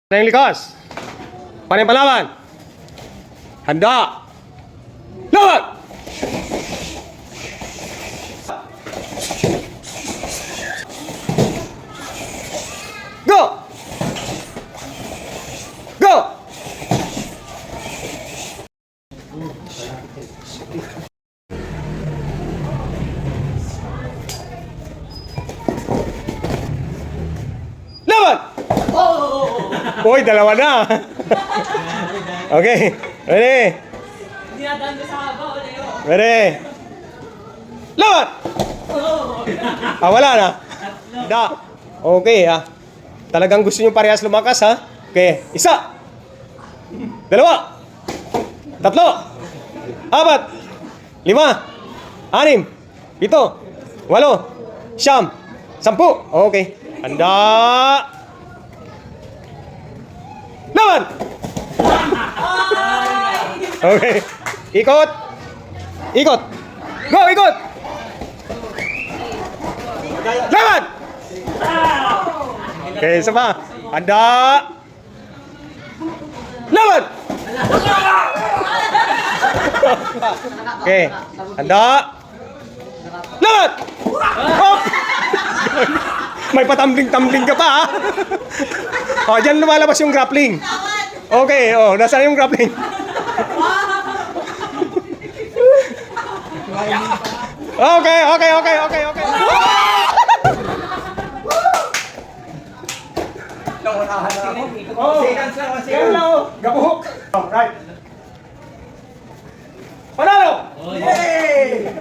Panay likas. Panay palaban. Handa. Lawan! Go! Go! Lawan! Uy, dalawa na. Okay. Ready? Hindi nadaan ko sa haba, Leo. Ready? Lawan! Wala na. Da. Okay, ha. Talagang gusto nyo parehas lumakas, ha? Okay. Isa. Dalawa. Tatlo. Apat. Lima. Anim. Pito. Walo. Siyam. Sampu. Okay. Handa. Lawan! Okay. Ikot. Ikot. Go, ikot. Lawan! Okay, isa pa. Handa. Lawan! Okay. Handa. Lawan! Oh! May patambling-tambling ka pa, ha? Oh, dyan lumalabas yung grappling. Okay, oh, nasaan yung grappling? Okay. Gabuhok. Right. Panalo! Yay!